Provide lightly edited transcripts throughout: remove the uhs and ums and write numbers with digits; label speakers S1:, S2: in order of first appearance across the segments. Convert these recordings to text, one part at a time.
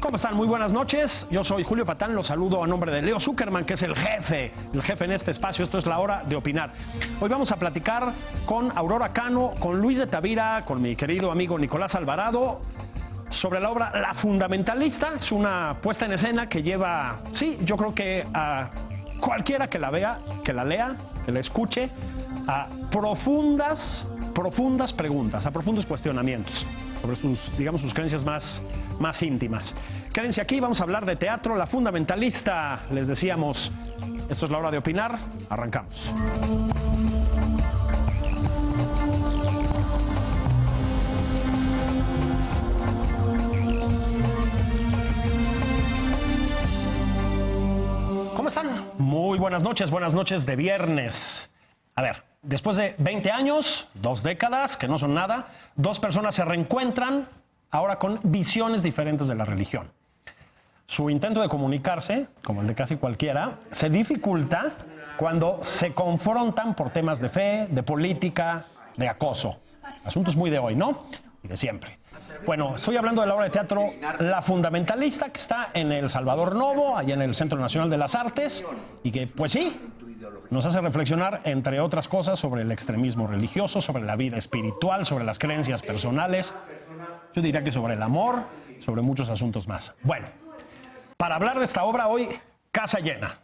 S1: ¿Cómo están? Muy buenas noches. Yo soy Julio Patán, los saludo a nombre de Leo Zuckerman, que es el jefe en este espacio. Esto es La Hora de Opinar. Hoy vamos a platicar con Aurora Cano, con Luis de Tavira, con mi querido amigo Nicolás Alvarado, sobre la obra La Fundamentalista. Es una puesta en escena que lleva, sí, yo creo que a cualquiera que la vea, que la lea, que la escuche, a profundas preguntas, a profundos cuestionamientos sobre sus, digamos, sus creencias más íntimas. Quédense aquí, vamos a hablar de teatro, La Fundamentalista. Les decíamos, esto es La Hora de Opinar, arrancamos. ¿Cómo están? Muy buenas noches de viernes. A ver, después de 20 años, 2 décadas, que no son nada, 2 personas se reencuentran ahora con visiones diferentes de la religión. Su intento de comunicarse, como el de casi cualquiera, se dificulta cuando se confrontan por temas de fe, de política, de acoso. Asuntos muy de hoy, ¿no? Y de siempre. Bueno, estoy hablando de la obra de teatro La Fundamentalista, que está en el Salvador Novo, allá en el Centro Nacional de las Artes, y que, pues sí, nos hace reflexionar, entre otras cosas, sobre el extremismo religioso, sobre la vida espiritual, sobre las creencias personales. Yo diría que sobre el amor, sobre muchos asuntos más. Bueno, para hablar de esta obra hoy, casa llena.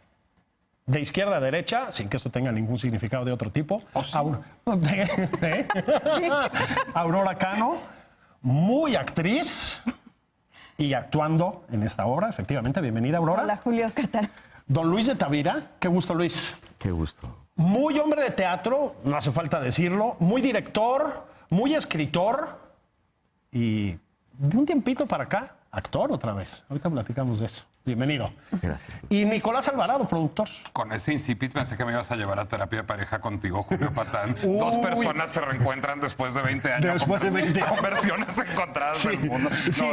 S1: De izquierda a derecha, sin que esto tenga ningún significado de otro tipo. ¿Oh, sí? Sí. Aurora Cano, muy actriz y actuando en esta obra, efectivamente. Bienvenida, Aurora.
S2: Hola, Julio, ¿qué tal?
S1: Don Luis de Tavira, qué gusto, Luis.
S3: Qué gusto.
S1: Muy hombre de teatro, no hace falta decirlo, muy director, muy escritor y de un tiempito para acá, actor otra vez. Ahorita platicamos de eso. Bienvenido.
S3: Gracias.
S1: Y Nicolás Alvarado, productor.
S4: Con ese incipit pensé que me ibas a llevar a terapia de pareja contigo, Julio Patán. 2 personas se reencuentran después de 20 años.
S1: Después de 20 años.
S4: Con versiones encontradas
S1: Sí,
S4: del mundo. No,
S1: sí,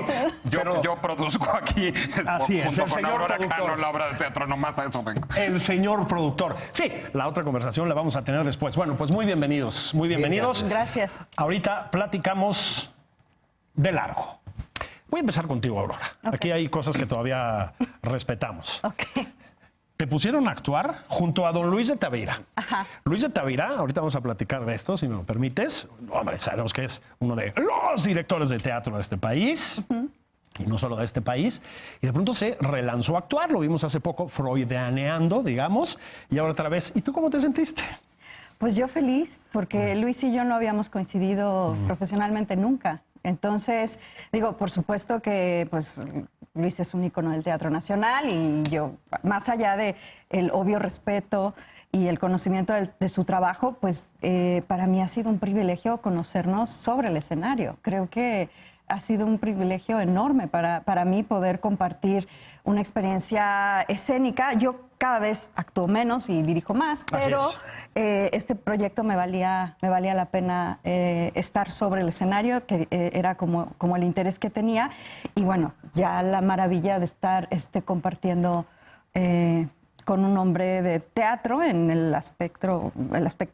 S4: yo produzco aquí,
S1: así es,
S4: junto
S1: el
S4: con
S1: señor
S4: Aurora
S1: productor.
S4: Cano, la obra de teatro, nomás a eso vengo.
S1: El señor productor. Sí, la otra conversación la vamos a tener después. Bueno, pues muy bienvenidos, muy bienvenidos.
S2: Gracias.
S1: Ahorita platicamos de largo. Voy a empezar contigo, Aurora.
S2: Okay.
S1: Aquí hay cosas que todavía respetamos.
S2: Ok.
S1: Te pusieron a actuar junto a don Luis de Tavira.
S2: Ajá.
S1: Luis de Tavira, ahorita vamos a platicar de esto, si me lo permites. Hombre, sabemos que es uno de los directores de teatro de este país. Y no solo de este país. Y de pronto se relanzó a actuar. Lo vimos hace poco freudianeando, digamos. Y ahora otra vez. ¿Y tú cómo te sentiste?
S2: Pues yo feliz, porque Luis y yo no habíamos coincidido profesionalmente nunca. Entonces, digo, por supuesto que pues Luis es un ícono del Teatro Nacional y yo, más allá de el obvio respeto y el conocimiento de su trabajo, pues para mí ha sido un privilegio conocernos sobre el escenario. Creo que ha sido un privilegio enorme para mí poder compartir una experiencia escénica. Yo cada vez actúo menos y dirijo más, pero este proyecto me valía la pena estar sobre el escenario, que era como el interés que tenía. Y bueno, ya la maravilla de estar compartiendo con un hombre de teatro en el aspecto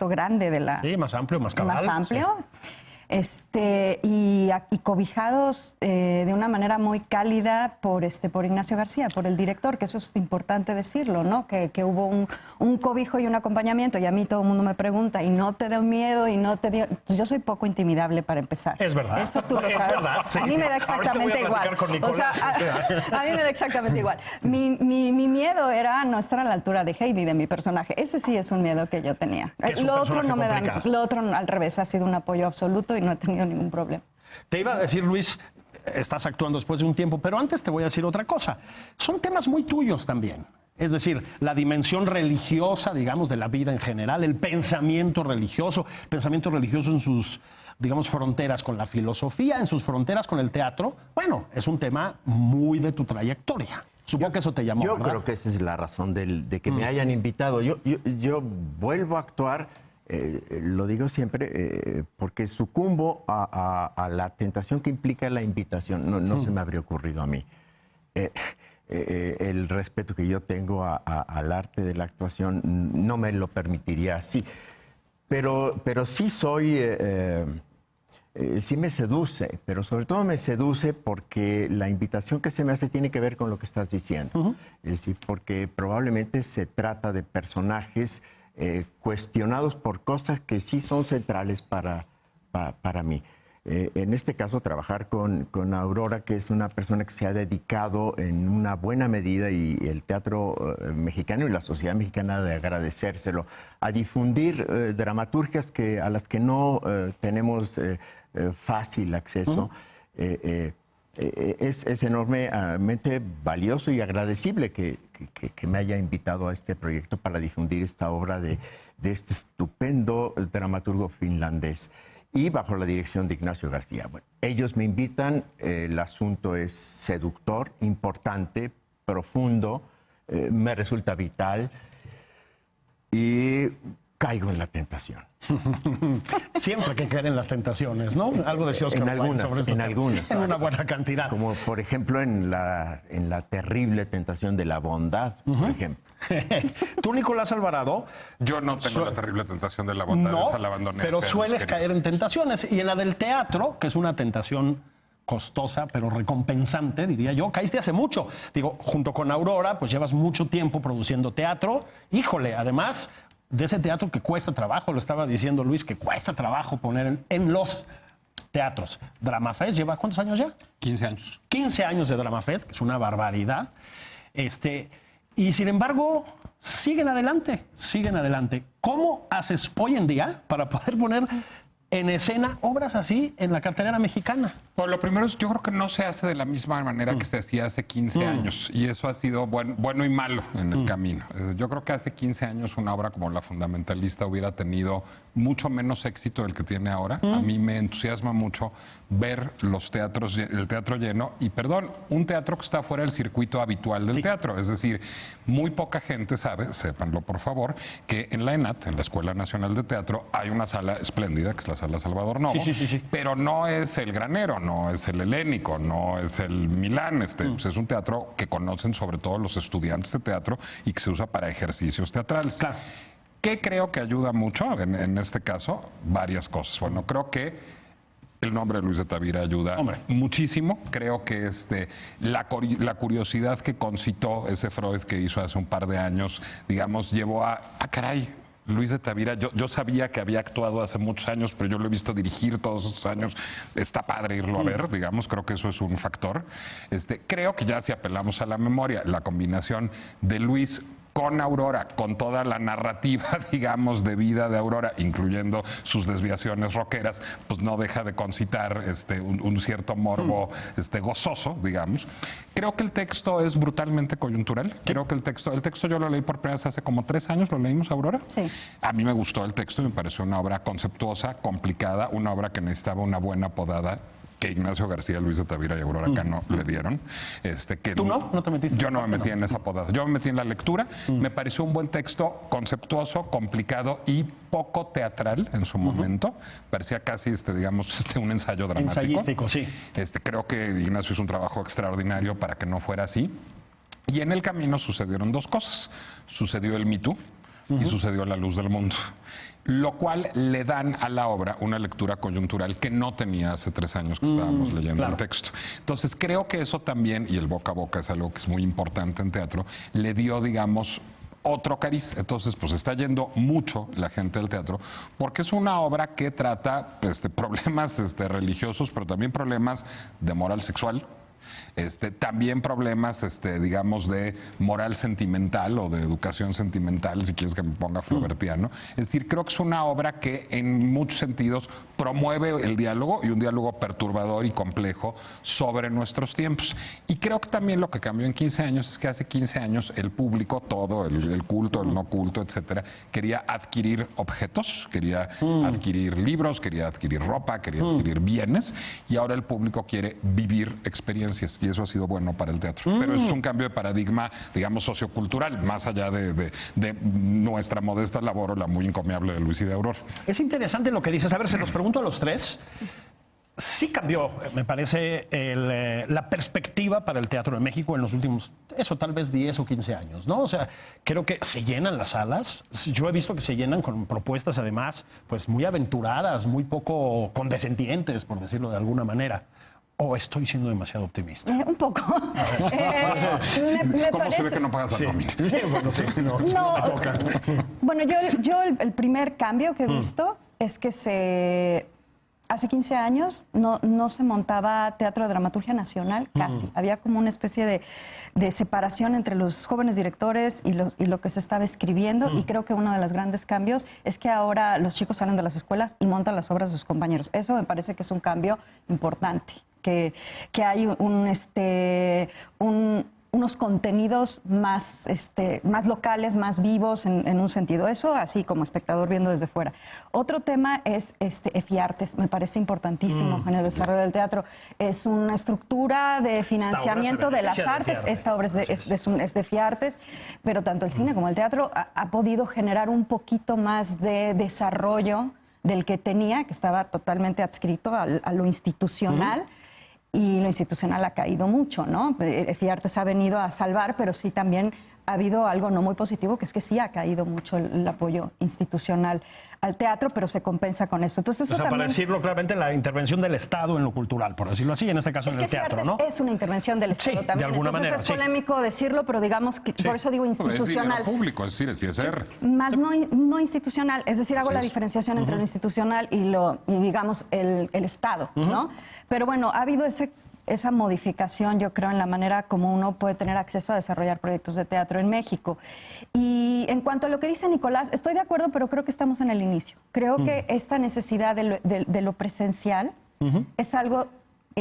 S2: grande de la...
S1: Sí, más amplio, más cabal.
S2: Más amplio.
S1: Sí.
S2: Y cobijados de una manera muy cálida por Ignacio García, por el director, que eso es importante decirlo, ¿no? Que hubo un cobijo y un acompañamiento, y a mí todo el mundo me pregunta, ¿y no te dio miedo? ¿Y no te dio...? Pues yo soy poco intimidable para empezar.
S1: Es verdad.
S2: Eso tú lo
S1: Es
S2: sabes.
S1: verdad, sí.
S2: A mí me da exactamente igual. O sea, a mí me da exactamente igual. Mi miedo era no estar a la altura de Heidi, de mi personaje. Ese sí es un miedo que yo tenía. Lo otro no me da... Lo otro, al revés, ha sido un apoyo absoluto y no he tenido ningún problema.
S1: Te iba a decir, Luis, estás actuando después de un tiempo, pero antes te voy a decir otra cosa. Son temas muy tuyos también. Es decir, la dimensión religiosa, digamos, de la vida en general, el pensamiento religioso en sus, digamos, fronteras con la filosofía, en sus fronteras con el teatro. Bueno, es un tema muy de tu trayectoria. Supongo que eso te llamó,
S3: Yo
S1: ¿verdad?
S3: creo que esa es la razón de que me hayan invitado. Yo vuelvo a actuar, lo digo siempre, porque sucumbo a la tentación que implica la invitación. No se me habría ocurrido a mí. El respeto que yo tengo al arte de la actuación no me lo permitiría así. Pero sí soy sí me seduce, pero sobre todo me seduce porque la invitación que se me hace tiene que ver con lo que estás diciendo. Es decir, porque probablemente se trata de personajes cuestionados por cosas que sí son centrales para mí. En este caso, trabajar con Aurora, que es una persona que se ha dedicado en una buena medida, y el teatro mexicano y la sociedad mexicana de agradecérselo, a difundir dramaturgias a las que no tenemos fácil acceso. Es enormemente valioso y agradecible que me haya invitado a este proyecto para difundir esta obra de este estupendo dramaturgo finlandés, y bajo la dirección de Ignacio García. Bueno, ellos me invitan, el asunto es seductor, importante, profundo, me resulta vital y caigo en la tentación.
S1: Siempre hay que caer en las tentaciones, ¿no? Algo decía Oscar Wilde sobre esto.
S3: En algunas.
S1: En una buena cantidad.
S3: Como, por ejemplo, en la terrible tentación de la bondad, por ejemplo.
S1: Tú, Nicolás Alvarado...
S4: Yo no tengo la terrible tentación de la bondad,
S1: No,
S4: esa la abandoné
S1: pero
S4: hace
S1: sueles
S4: años,
S1: caer en tentaciones. Y en la del teatro, que es una tentación costosa, pero recompensante, diría yo, caíste hace mucho. Digo, junto con Aurora, pues llevas mucho tiempo produciendo teatro. Híjole, además de ese teatro que cuesta trabajo, lo estaba diciendo Luis, que cuesta trabajo poner en los teatros. DramaFest lleva, ¿cuántos años ya?
S4: 15 años.
S1: 15 años de DramaFest, que es una barbaridad. Y sin embargo, siguen adelante, siguen adelante. ¿Cómo haces hoy en día para poder poner en escena obras así en la cartelera mexicana?
S4: Bueno, lo primero es, yo creo que no se hace de la misma manera que se hacía hace 15 años, y eso ha sido bueno y malo en el camino. Yo creo que hace 15 años una obra como La Fundamentalista hubiera tenido mucho menos éxito del que tiene ahora. A mí me entusiasma mucho ver el teatro lleno, y perdón, un teatro que está fuera del circuito habitual del teatro. Es decir, muy poca gente sabe, sépanlo por favor, que en la ENAT, en la Escuela Nacional de Teatro, hay una sala espléndida, que es la Sala Salvador Novo,
S1: Sí.
S4: pero no es el Granero, no es el Helénico, no es el Milán. Pues es un teatro que conocen sobre todo los estudiantes de teatro y que se usa para ejercicios teatrales.
S1: Claro.
S4: ¿Qué creo que ayuda mucho en este caso? Varias cosas. Bueno, creo que el nombre de Luis de Tavira ayuda muchísimo. Creo que la curiosidad que concitó ese Freud que hizo hace un par de años, digamos, llevó a caray, Luis de Tavira, yo sabía que había actuado hace muchos años, pero yo lo he visto dirigir todos esos años. Está padre irlo a ver, digamos, creo que eso es un factor. Creo que ya si apelamos a la memoria, la combinación de Luis con Aurora, con toda la narrativa, digamos, de vida de Aurora, incluyendo sus desviaciones rockeras, pues no deja de concitar un cierto morbo gozoso, digamos. Creo que el texto es brutalmente coyuntural. Creo que el texto yo lo leí por primera vez hace como 3 años, ¿lo leímos, Aurora?
S2: Sí.
S4: A mí me gustó el texto, me pareció una obra conceptuosa, complicada, una obra que necesitaba una buena podada, que Ignacio García, Luis de Tavira y Aurora Cano le dieron.
S1: ¿Tú no? ¿No te metiste?
S4: Yo no me metí en esa podada. Yo me metí en la lectura. Me pareció un buen texto, conceptuoso, complicado y poco teatral en su momento. Parecía casi, digamos, un ensayo dramático.
S1: Ensayístico, sí.
S4: Creo que Ignacio hizo un trabajo extraordinario para que no fuera así. Y en el camino sucedieron 2 cosas. Sucedió el Me Too y sucedió La Luz del Mundo, lo cual le dan a la obra una lectura coyuntural que no tenía hace 3 años que estábamos leyendo el texto. Entonces creo que eso también, y el boca a boca es algo que es muy importante en teatro, le dio, digamos, otro cariz. Entonces, pues está yendo mucho la gente del teatro, porque es una obra que trata problemas religiosos, pero también problemas de moral sexual. También problemas, digamos, de moral sentimental o de educación sentimental, si quieres que me ponga flobertiano. Es decir, creo que es una obra que en muchos sentidos promueve el diálogo, y un diálogo perturbador y complejo sobre nuestros tiempos. Y creo que también lo que cambió en 15 años es que hace 15 años el público, todo, el culto, el no culto, etcétera, quería adquirir objetos, quería adquirir libros, quería adquirir ropa, quería adquirir bienes, y ahora el público quiere vivir experiencias. Y eso ha sido bueno para el teatro. Pero es un cambio de paradigma, digamos, sociocultural, más allá de nuestra modesta labor o la muy encomiable de Luis y de Aurora.
S1: Es interesante lo que dices. A ver, se los pregunto a los 3. sí cambió, me parece, la perspectiva para el teatro de México en los últimos, eso tal vez 10 o 15 años, ¿no? O sea, creo que se llenan las salas. Yo he visto que se llenan con propuestas, además, pues muy aventuradas, muy poco condescendientes, por decirlo de alguna manera. ¿O estoy siendo demasiado optimista?
S2: Un poco. Me
S4: ¿Cómo
S2: parece...
S4: se ve que no pagas la nómina?
S1: Bueno, sí, no
S2: No,
S1: me toca.
S2: bueno, yo el primer cambio que he visto es que hace 15 años no se montaba teatro de dramaturgia nacional, casi. Había como una especie de separación entre los jóvenes directores y lo que se estaba escribiendo, y creo que uno de los grandes cambios es que ahora los chicos salen de las escuelas y montan las obras de sus compañeros. Eso me parece que es un cambio importante, que hay unos contenidos más locales, más vivos en un sentido. Eso así como espectador viendo desde fuera. Otro tema es EFIARTES. Me parece importantísimo en el desarrollo del teatro. Es una estructura de financiamiento de las artes. Esta obra es de EFIARTES, pero tanto el cine como el teatro ha podido generar un poquito más de desarrollo del que tenía, que estaba totalmente adscrito a lo institucional. Y lo institucional ha caído mucho, ¿no? EFIARTES ha venido a salvar, pero sí también ha habido algo no muy positivo, que es que sí ha caído mucho el apoyo institucional al teatro, pero se compensa con eso. Entonces, eso
S1: O sea,
S2: también...
S1: para decirlo claramente, la intervención del Estado en lo cultural, por decirlo así, en este caso en el teatro, ¿no?
S2: Es una intervención del Estado
S1: Sí,
S2: también.
S1: de alguna
S2: Entonces
S1: manera,
S2: es
S1: sí.
S2: polémico decirlo, pero digamos que por eso digo
S4: Es dinero
S2: institucional.
S4: público, es decir, es CSR.
S2: Más no institucional, es decir, hago la diferenciación entre lo institucional y digamos el Estado, ¿no? Pero bueno, ha habido esa modificación, yo creo, en la manera como uno puede tener acceso a desarrollar proyectos de teatro en México. Y en cuanto a lo que dice Nicolás, estoy de acuerdo, pero creo que estamos en el inicio. Creo que esta necesidad de lo presencial es algo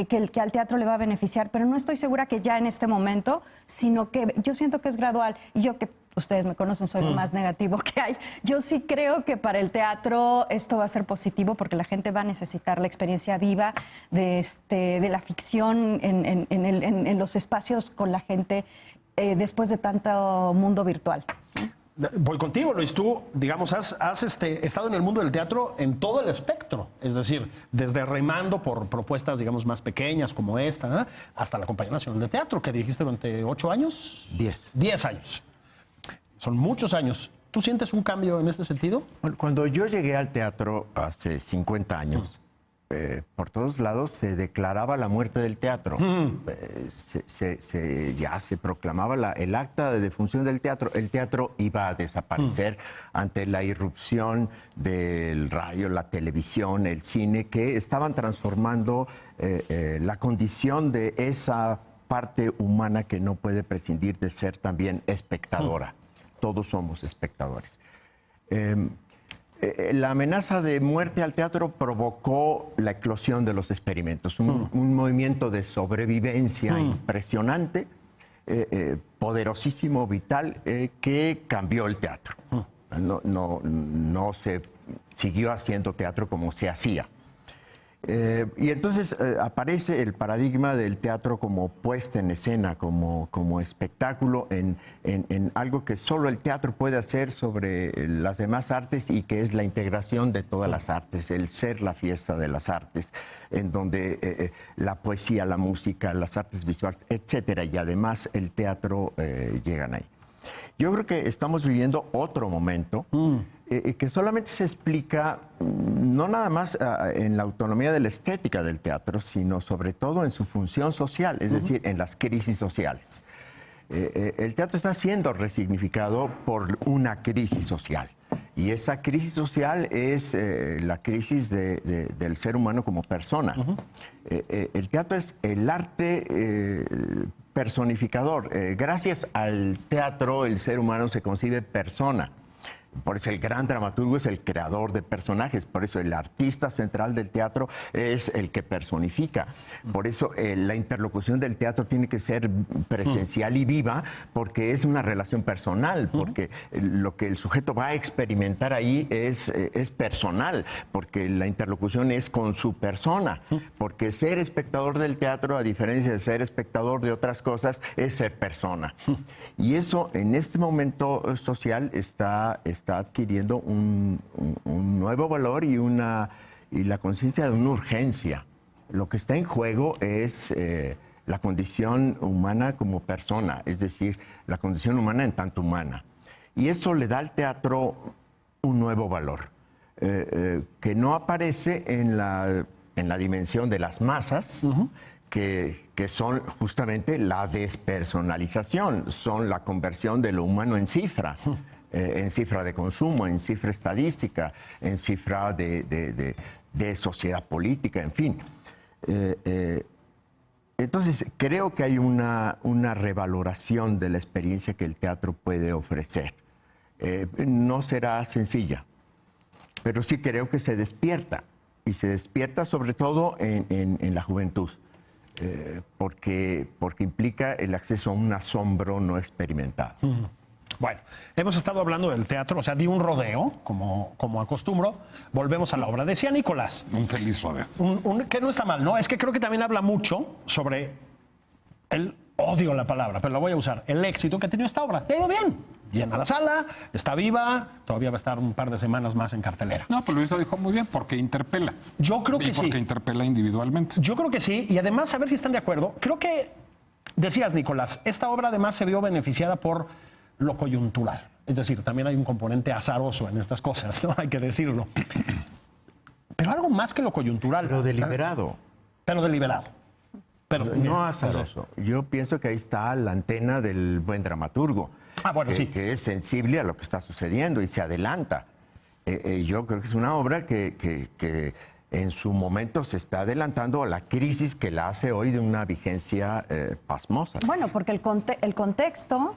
S2: que al teatro le va a beneficiar, pero no estoy segura que ya en este momento, sino que yo siento que es gradual. Y yo, que ustedes me conocen, soy lo más negativo que hay. Yo sí creo que para el teatro esto va a ser positivo, porque la gente va a necesitar la experiencia viva de la ficción en los espacios con la gente después de tanto mundo virtual.
S1: Voy contigo, Luis. Tú, digamos, has estado en el mundo del teatro en todo el espectro. Es decir, desde remando por propuestas, digamos, más pequeñas como esta, ¿no?, hasta la Compañía Nacional de Teatro, que dirigiste durante 8 años.
S3: 10.
S1: 10 años. Son muchos años. ¿Tú sientes un cambio en este sentido?
S3: Bueno, cuando yo llegué al teatro hace 50 años, por todos lados se declaraba la muerte del teatro. Ya se proclamaba el acta de defunción del teatro. El teatro iba a desaparecer ante la irrupción del radio, la televisión, el cine, que estaban transformando la condición de esa parte humana que no puede prescindir de ser también espectadora. Todos somos espectadores. La amenaza de muerte al teatro provocó la eclosión de los experimentos, un movimiento de sobrevivencia impresionante, poderosísimo, vital, que cambió el teatro. No se siguió haciendo teatro como se hacía. Y entonces aparece el paradigma del teatro como puesta en escena, como espectáculo en algo que solo el teatro puede hacer sobre las demás artes, y que es la integración de todas las artes, el ser la fiesta de las artes, en donde la poesía, la música, las artes visuales, etcétera, y además el teatro llegan ahí. Yo creo que estamos viviendo otro momento que solamente se explica no nada más en la autonomía de la estética del teatro, sino sobre todo en su función social, es decir, en las crisis sociales. El teatro está siendo resignificado por una crisis social, y esa crisis social es la crisis del ser humano como persona. El teatro es el arte personificador. Gracias al teatro el ser humano se concibe persona. Por eso el gran dramaturgo es el creador de personajes, por eso el artista central del teatro es el que personifica. Por eso la interlocución del teatro tiene que ser presencial y viva, porque es una relación personal, porque lo que el sujeto va a experimentar ahí es personal, porque la interlocución es con su persona, porque ser espectador del teatro, a diferencia de ser espectador de otras cosas, es ser persona. Y eso en este momento social está adquiriendo un nuevo valor y la conciencia de una urgencia. Lo que está en juego es la condición humana como persona, es decir, la condición humana en tanto humana. Y eso le da al teatro un nuevo valor, que no aparece en la dimensión de las masas, que son justamente la despersonalización, son la conversión de lo humano en cifra de consumo, en cifra estadística, en cifra de sociedad política, en fin. Entonces, creo que hay una revaloración de la experiencia que el teatro puede ofrecer. No será sencilla, pero sí creo que se despierta, y se despierta sobre todo en la juventud, porque implica el acceso a un asombro no experimentado.
S1: Bueno, hemos estado hablando del teatro, o sea, di un rodeo, como acostumbro. Volvemos a la obra. Decía Nicolás.
S4: Un feliz rodeo.
S1: Que no está mal, ¿no? Es que creo que también habla mucho sobre odio la palabra, pero la voy a usar, el éxito que ha tenido esta obra. Le ha ido bien. Llena la sala, está viva, todavía va a estar un par de semanas más en cartelera.
S4: No, pues Luis lo dijo muy bien, porque interpela.
S1: Yo creo que
S4: y
S1: sí.
S4: porque interpela individualmente.
S1: Yo creo que sí, y además, a ver si están de acuerdo, creo que, decías, Nicolás, esta obra además se vio beneficiada por lo coyuntural. Es decir, también hay un componente azaroso en estas cosas, ¿no? Hay que decirlo. Pero algo más que lo coyuntural.
S3: Pero deliberado.
S1: Pero deliberado. Pero,
S3: no azaroso. Yo pienso que ahí está la antena del buen dramaturgo.
S1: Bueno, sí.
S3: Que es sensible a lo que está sucediendo y se adelanta. Yo creo que es una obra que en su momento se está adelantando a la crisis que la hace hoy de una vigencia pasmosa.
S2: Bueno, porque el contexto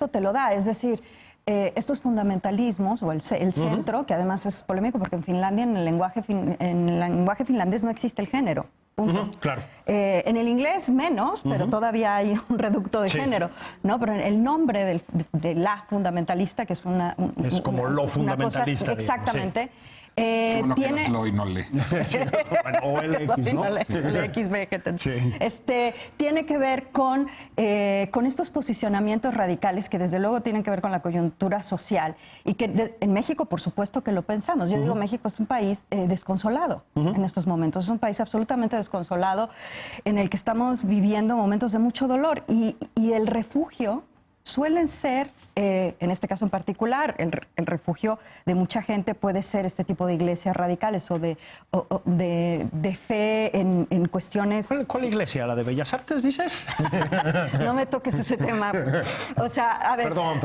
S2: te lo da, es decir, estos fundamentalismos o el centro, que además es polémico porque en Finlandia, en el lenguaje finlandés no existe el género. Punto.
S1: Claro.
S2: En el inglés menos, pero todavía hay un reducto de género, ¿no? Pero el nombre de la fundamentalista, que es
S1: es como lo fundamentalista.
S2: Cosa, exactamente.
S4: Bueno,
S2: tiene
S4: que lo y no le.
S1: Bueno, o el X, ¿no?
S2: El XB,
S1: Sí.
S2: Tiene que ver con estos posicionamientos radicales que desde luego tienen que ver con la coyuntura social y que en México, por supuesto que lo pensamos. Yo digo, México es un país desconsolado en estos momentos, es un país absolutamente desconsolado en el que estamos viviendo momentos de mucho dolor y el refugio suelen ser, en este caso en particular, el refugio de mucha gente puede ser este tipo de iglesias radicales o de fe en cuestiones...
S1: ¿Cuál iglesia? ¿La de Bellas Artes, dices?
S2: No me toques ese tema. O sea, a ver...
S1: Perdón.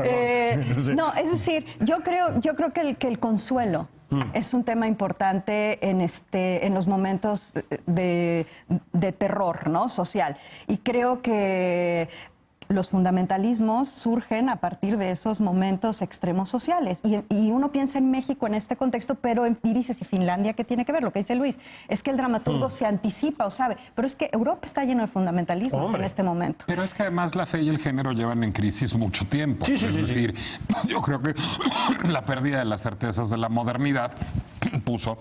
S1: Sí.
S2: No, es decir, yo creo que el consuelo es un tema importante en los momentos de terror, ¿no? Social. Y creo que los fundamentalismos surgen a partir de esos momentos extremos sociales. Y uno piensa en México en este contexto, y dices, ¿y Finlandia qué tiene que ver? Lo que dice Luis, es que el dramaturgo se anticipa o sabe, pero es que Europa está lleno de fundamentalismos en este momento.
S4: Pero es que además la fe y el género llevan en crisis mucho tiempo.
S1: Sí,
S4: es decir, yo creo que la pérdida de las certezas de la modernidad puso,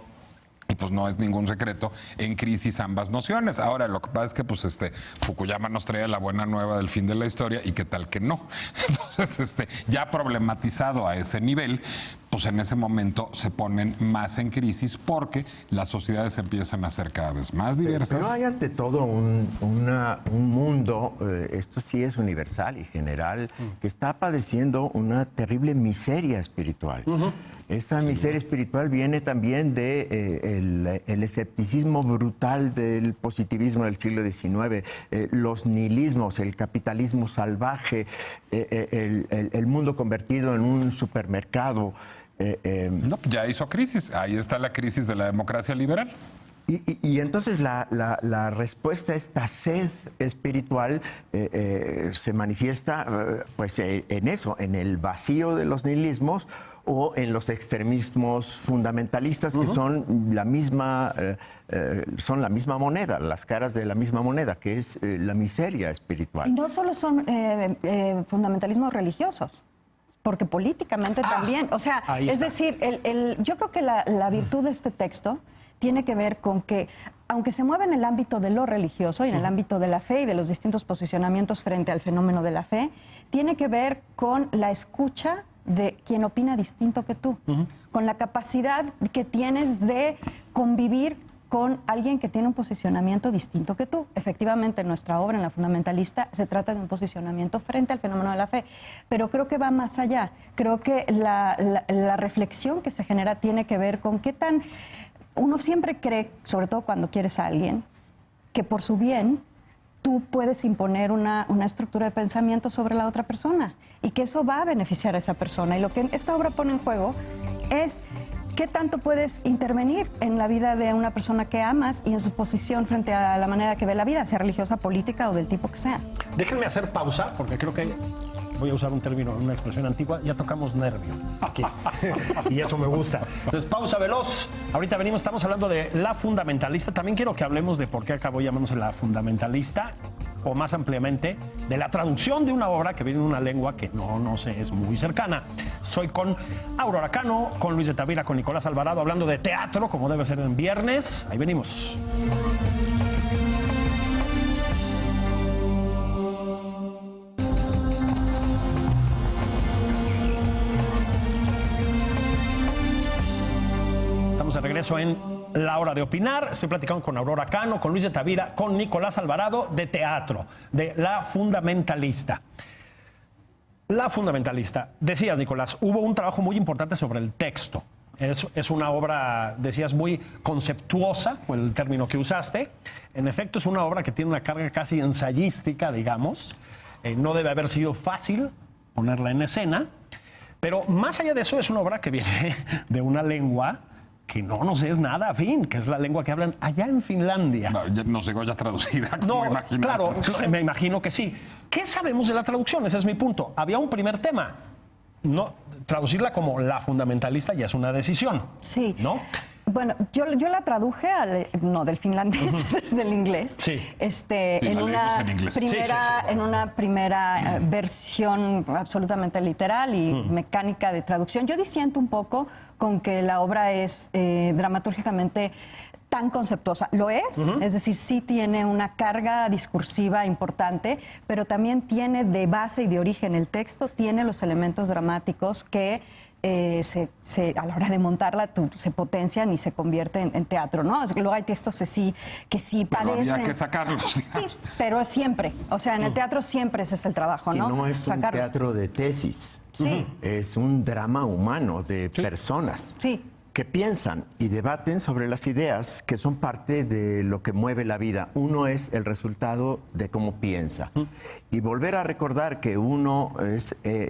S4: y pues no es ningún secreto, en crisis ambas nociones. Ahora, lo que pasa es que Fukuyama nos trae la buena nueva del fin de la historia y qué tal que no. Entonces, ya problematizado a ese nivel, pues en ese momento se ponen más en crisis porque las sociedades empiezan a ser cada vez más diversas.
S3: Pero hay ante todo un mundo, esto sí es universal y general, que está padeciendo una terrible miseria espiritual. Esta miseria espiritual viene también de el escepticismo brutal del positivismo del siglo XIX, los nihilismos, el capitalismo salvaje, el mundo convertido en un supermercado.
S4: No, ya hizo crisis. Ahí está la crisis de la democracia liberal.
S3: Y entonces la respuesta a esta sed espiritual se manifiesta en eso, en el vacío de los nihilismos o en los extremismos fundamentalistas que son la misma moneda, las caras de la misma moneda, que es la miseria espiritual.
S2: Y no solo son fundamentalismos religiosos, porque políticamente también, o sea, es decir, yo creo que la virtud de este texto tiene que ver con que, aunque se mueve en el ámbito de lo religioso y en el ámbito de la fe y de los distintos posicionamientos frente al fenómeno de la fe, tiene que ver con la escucha de quien opina distinto que tú, con la capacidad que tienes de convivir con alguien que tiene un posicionamiento distinto que tú. Efectivamente, nuestra obra en La Fundamentalista se trata de un posicionamiento frente al fenómeno de la fe, pero creo que va más allá. Creo que la reflexión que se genera tiene que ver con qué tan... Uno siempre cree, sobre todo cuando quieres a alguien, que por su bien tú puedes imponer una estructura de pensamiento sobre la otra persona y que eso va a beneficiar a esa persona. Y lo que esta obra pone en juego es qué tanto puedes intervenir en la vida de una persona que amas y en su posición frente a la manera que ve la vida, sea religiosa, política o del tipo que sea.
S1: Déjenme hacer pausa, porque creo que voy a usar un término, una expresión antigua, ya tocamos nervio aquí. Y eso me gusta. Entonces, pausa veloz. Ahorita venimos, estamos hablando de La Fundamentalista. También quiero que hablemos de por qué acabó llamándose La Fundamentalista, o más ampliamente, de la traducción de una obra que viene en una lengua que no sé, es muy cercana. Soy con Aurora Cano, con Luis de Tavira, con Nicolás Alvarado, hablando de teatro, como debe ser en viernes. Ahí venimos. De regreso en La Hora de Opinar. Estoy platicando con Aurora Cano, con Luis de Tavira, con Nicolás Alvarado, de teatro, de La Fundamentalista. La Fundamentalista. Decías, Nicolás, hubo un trabajo muy importante sobre el texto. Es una obra, decías, muy conceptuosa, fue el término que usaste. En efecto, es una obra que tiene una carga casi ensayística, digamos. No debe haber sido fácil ponerla en escena. Pero más allá de eso, es una obra que viene de una lengua que no nos es nada afín, que es la lengua que hablan allá en Finlandia.
S4: No llegó ya traducida, como
S1: No,
S4: imaginas.
S1: claro, me imagino que sí. ¿Qué sabemos de la traducción? Ese es mi punto. Había un primer tema. No, traducirla como La Fundamentalista ya es una decisión.
S2: Sí.
S1: ¿No?
S2: Bueno, yo la traduje no del finlandés, del inglés.
S1: Sí.
S2: En
S4: la
S2: una
S4: leímos en inglés.
S2: primera,
S1: Sí.
S2: en una primera versión absolutamente literal y mecánica de traducción. Yo disiento un poco con que la obra es dramatúrgicamente tan conceptuosa. Lo es decir, sí tiene una carga discursiva importante, pero también tiene de base y de origen el texto, tiene los elementos dramáticos que a la hora de montarla se potencian y se convierten en teatro, ¿no? Luego hay textos que sí
S4: Pero
S2: padecen.
S4: había que sacarlos.
S2: Sí, pero es siempre. O sea, en el teatro siempre ese es el trabajo,
S3: Si
S2: ¿no?
S3: no es un
S2: Sacarlo.
S3: teatro de tesis,
S2: Sí.
S3: es un drama humano de personas
S2: Sí.
S3: que piensan y debaten sobre las ideas que son parte de lo que mueve la vida. Uno es el resultado de cómo piensa. Y volver a recordar que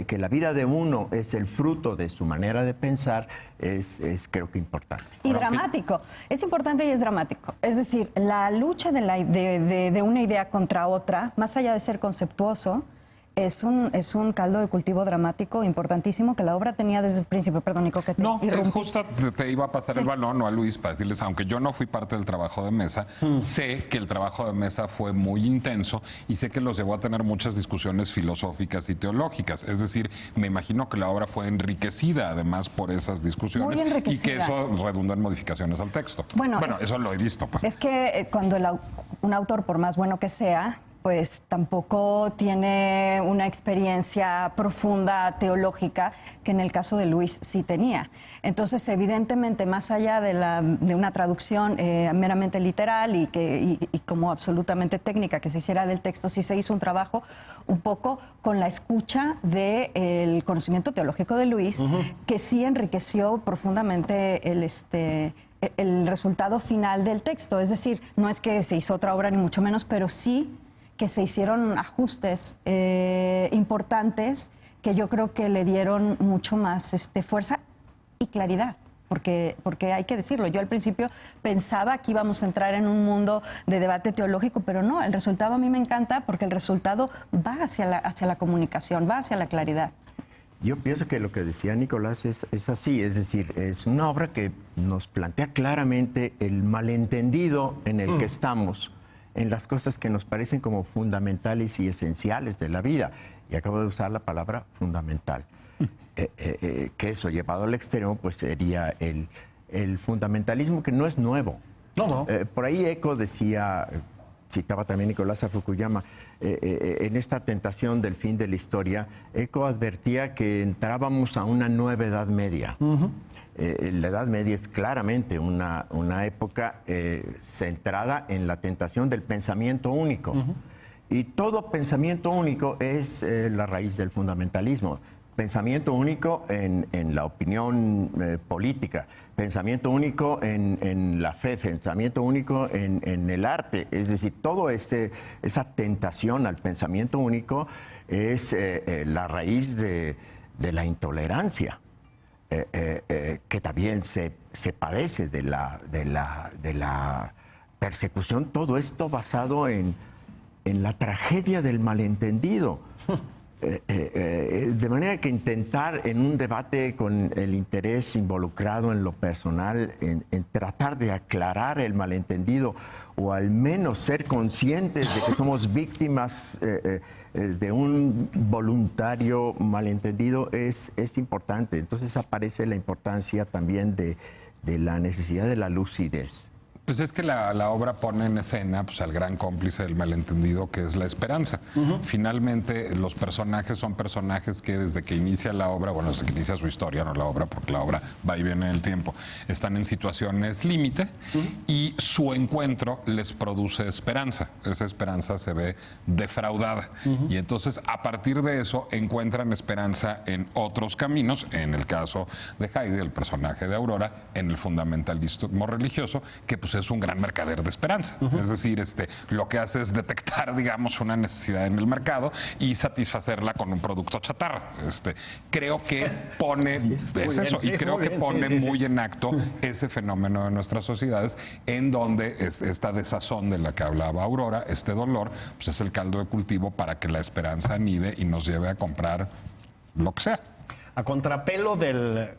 S3: que la vida de uno es el fruto de su manera de pensar es creo que importante.
S2: Y dramático. Es importante y es dramático. Es decir, la lucha de una idea contra otra, más allá de ser conceptuoso, es un caldo de cultivo dramático importantísimo que la obra tenía desde el principio. Perdón, Nico, que te
S4: No, es
S2: irrumpí.
S4: justo, te iba a pasar el balón o a Luis para decirles, aunque yo no fui parte del trabajo de mesa, sé que el trabajo de mesa fue muy intenso y sé que los llevó a tener muchas discusiones filosóficas y teológicas. Es decir, me imagino que la obra fue enriquecida además por esas discusiones
S2: Muy
S4: y
S2: enriquecida.
S4: que eso redundó en modificaciones al texto.
S2: Bueno,
S4: eso lo he visto. Pues.
S2: Es que cuando un autor, por más bueno que sea, pues tampoco tiene una experiencia profunda teológica que en el caso de Luis sí tenía. Entonces, evidentemente, más allá de una traducción meramente literal y como absolutamente técnica que se hiciera del texto, sí se hizo un trabajo un poco con la escucha del conocimiento teológico de Luis, que sí enriqueció profundamente el resultado final del texto. Es decir, no es que se hizo otra obra ni mucho menos, pero sí que se hicieron ajustes importantes que yo creo que le dieron mucho más fuerza y claridad. Porque hay que decirlo, yo al principio pensaba que íbamos a entrar en un mundo de debate teológico, pero no, el resultado a mí me encanta porque el resultado va hacia la comunicación, va hacia la claridad.
S3: Yo pienso que lo que decía Nicolás es así, es decir, es una obra que nos plantea claramente el malentendido en el que estamos, en las cosas que nos parecen como fundamentales y esenciales de la vida. Y acabo de usar la palabra fundamental. Que eso, llevado al extremo, pues sería el fundamentalismo, que no es nuevo.
S1: No.
S3: Por ahí Eco decía, citaba también Nicolás a Fukuyama, en esta tentación del fin de la historia, Eco advertía que entrábamos a una nueva Edad Media. La Edad Media es claramente una época centrada en la tentación del pensamiento único. Y todo pensamiento único es la raíz del fundamentalismo. Pensamiento único en la opinión política, pensamiento único en la fe, pensamiento único en el arte. Es decir, todo esa tentación al pensamiento único es la raíz de la intolerancia, que también se padece de la persecución. Todo esto basado en la tragedia del malentendido. De manera que intentar en un debate con el interés involucrado en lo personal, en tratar de aclarar el malentendido o al menos ser conscientes de que somos víctimas de un voluntario malentendido es importante. Entonces aparece la importancia también de la necesidad de la lucidez.
S4: Pues es que la obra pone en escena pues, al gran cómplice del malentendido, que es la esperanza. Finalmente, los personajes son personajes que desde que inicia la obra, bueno, desde que inicia su historia, no la obra, porque la obra va y viene en el tiempo, están en situaciones límite y su encuentro les produce esperanza. Esa esperanza se ve defraudada. Y entonces, a partir de eso, encuentran esperanza en otros caminos, en el caso de Heidi, el personaje de Aurora, en el fundamentalismo religioso, que pues es un gran mercader de esperanza. Es decir, lo que hace es detectar, digamos, una necesidad en el mercado y satisfacerla con un producto chatarra. Creo que pone muy en acto ese fenómeno de nuestras sociedades, en donde esta desazón de la que hablaba Aurora, este dolor, pues es el caldo de cultivo para que la esperanza anide y nos lleve a comprar lo que sea.
S1: A contrapelo del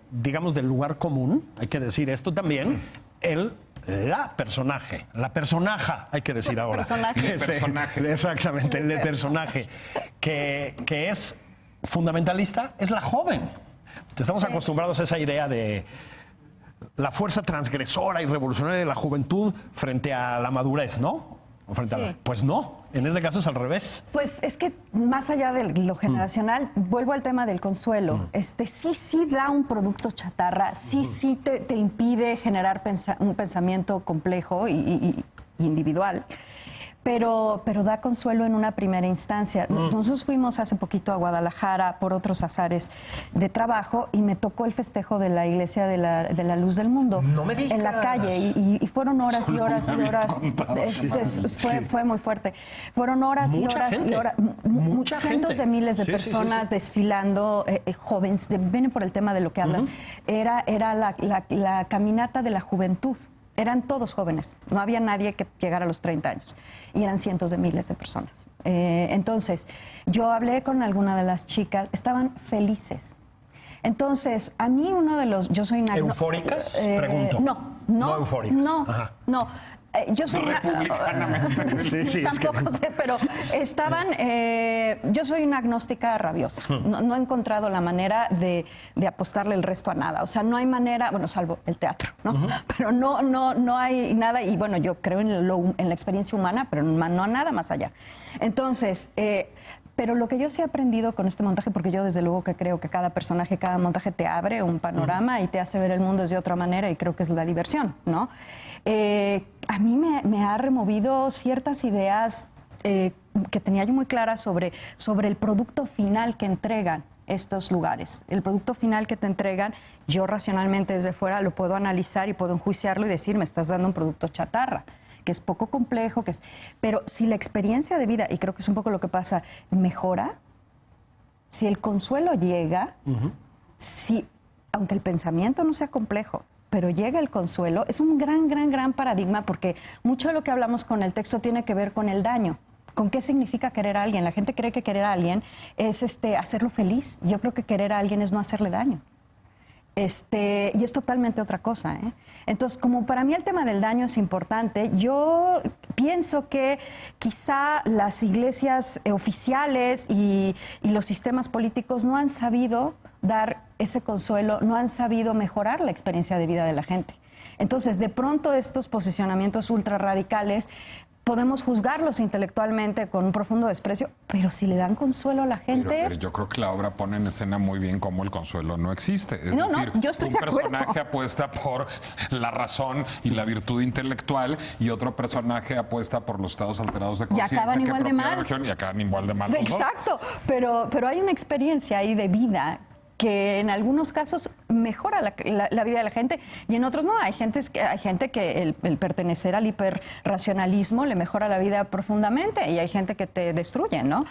S1: lugar común, hay que decir esto también, la personaja, hay que decir ahora.
S4: Personaje.
S1: Exactamente, el personaje, que es fundamentalista, es la joven. Estamos acostumbrados a esa idea de la fuerza transgresora y revolucionaria de la juventud frente a la madurez, ¿no? Pues no, en este caso es al revés.
S2: Pues es que más allá de lo generacional, vuelvo al tema del consuelo. Sí da un producto chatarra, sí te impide generar un pensamiento complejo y individual. Pero da consuelo en una primera instancia. Nosotros fuimos hace poquito a Guadalajara por otros azares de trabajo y me tocó el festejo de la Iglesia de la Luz del Mundo.
S1: No me digas.
S2: En la calle y fueron horas y horas y horas. Fue muy fuerte. Fueron horas y horas y horas. Cientos de miles de personas desfilando, jóvenes, vienen por el tema de lo que hablas. Era la caminata de la juventud. Eran todos jóvenes, no había nadie que llegara a los 30 años y eran cientos de miles de personas. Entonces, yo hablé con alguna de las chicas, estaban felices. Entonces, a mí yo soy una...
S1: ¿Eufóricas? Pregunto.
S2: No
S1: eufóricas.
S2: No. Yo soy tampoco sé, pero estaban... yo soy una agnóstica rabiosa. No he encontrado la manera de apostarle el resto a nada. O sea, no hay manera, bueno, salvo el teatro, ¿no? Pero no hay nada. Y bueno, yo creo en la experiencia humana, pero no nada más allá. Entonces... pero lo que yo sí he aprendido con este montaje, porque yo desde luego que creo que cada personaje, cada montaje te abre un panorama y te hace ver el mundo desde otra manera, y creo que es la diversión, ¿no? A mí me ha removido ciertas ideas que tenía yo muy claras sobre el producto final que entregan estos lugares. El producto final que te entregan, yo racionalmente desde fuera lo puedo analizar y puedo enjuiciarlo y decir, me estás dando un producto chatarra, que es poco complejo, pero si la experiencia de vida, y creo que es un poco lo que pasa, mejora, si el consuelo llega, aunque el pensamiento no sea complejo, pero llega el consuelo, es un gran paradigma, porque mucho de lo que hablamos con el texto tiene que ver con el daño. ¿Con qué significa querer a alguien? La gente cree que querer a alguien es hacerlo feliz. Yo creo que querer a alguien es no hacerle daño. Y es totalmente otra cosa, ¿eh? Entonces, como para mí el tema del daño es importante, yo pienso que quizá las iglesias oficiales y los sistemas políticos no han sabido dar ese consuelo, no han sabido mejorar la experiencia de vida de la gente. Entonces, de pronto estos posicionamientos ultra radicales podemos juzgarlos intelectualmente con un profundo desprecio, pero si le dan consuelo a la gente...
S4: Pero yo creo que la obra pone en escena muy bien cómo el consuelo no existe. Es
S2: No,
S4: decir,
S2: yo estoy
S4: un
S2: de acuerdo.
S4: personaje apuesta por la razón y la virtud intelectual y otro personaje apuesta por los estados alterados de conciencia
S2: acaban
S4: que
S2: igual de
S4: propia la
S2: mal.
S4: religión, y acaban igual de mal los dos.
S2: Exacto, pero hay una experiencia ahí de vida que en algunos casos mejora la vida de la gente y en otros no. Hay gente que el pertenecer al hiperracionalismo le mejora la vida profundamente y hay gente que te destruye, ¿no?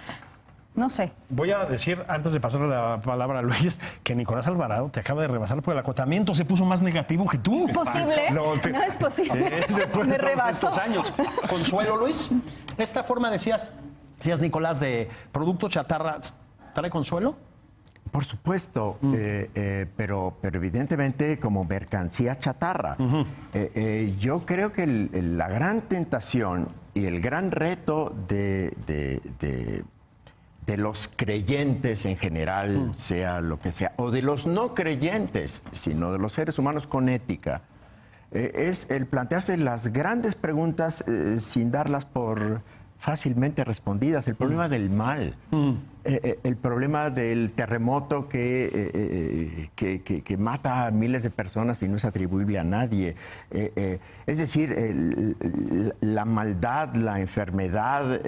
S2: No sé.
S1: Voy a decir, antes de pasar la palabra a Luis, que Nicolás Alvarado te acaba de rebasar por el acotamiento, se puso más negativo que tú.
S2: ¿Es posible? No es posible.
S1: Después
S2: Me
S1: de todos
S2: rebasó.
S1: estos años. Consuelo, Luis, esta forma decías Nicolás, de producto chatarra, ¿trae consuelo?
S3: Por supuesto, pero evidentemente como mercancía chatarra. Yo creo que la gran tentación y el gran reto de los creyentes en general, sea lo que sea, o de los no creyentes, sino de los seres humanos con ética, es el plantearse las grandes preguntas sin darlas por fácilmente respondidas. El problema del mal, el problema del terremoto que mata a miles de personas y no es atribuible a nadie. Es decir, la maldad, la enfermedad,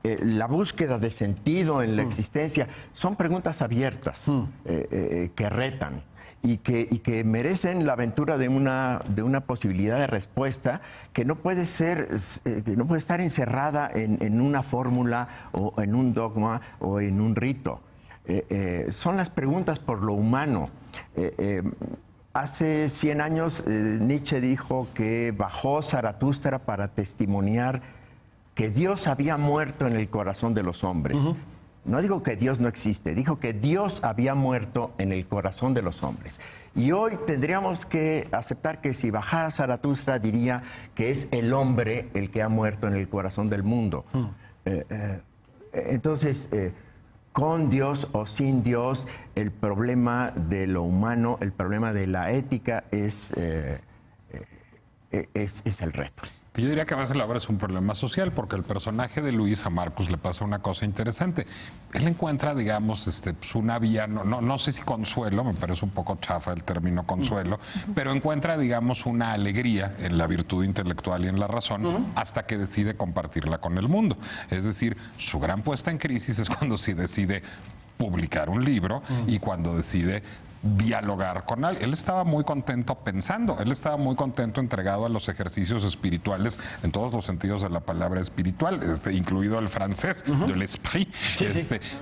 S3: la búsqueda de sentido en la existencia, son preguntas abiertas que retan. Y que merecen la aventura de una posibilidad de respuesta que no puede estar encerrada en una fórmula o en un dogma o en un rito. Son las preguntas por lo humano. Hace 100 años Nietzsche dijo que bajó Zaratustra para testimoniar que Dios había muerto en el corazón de los hombres. No digo que Dios no existe, dijo que Dios había muerto en el corazón de los hombres. Y hoy tendríamos que aceptar que si bajara Zaratustra diría que es el hombre el que ha muerto en el corazón del mundo. Entonces, con Dios o sin Dios, el problema de lo humano, el problema de la ética es el reto.
S4: Yo diría que a veces la obra es un problema social, porque el personaje de Luis a Marcus le pasa una cosa interesante. Él encuentra, digamos, pues una vía, no sé si consuelo, me parece un poco chafa el término consuelo, pero encuentra, digamos, una alegría en la virtud intelectual y en la razón hasta que decide compartirla con el mundo. Es decir, su gran puesta en crisis es cuando sí decide publicar un libro y cuando decide dialogar con él. Él estaba muy contento pensando, él estaba muy contento entregado a los ejercicios espirituales en todos los sentidos de la palabra espiritual, incluido el francés, del esprit.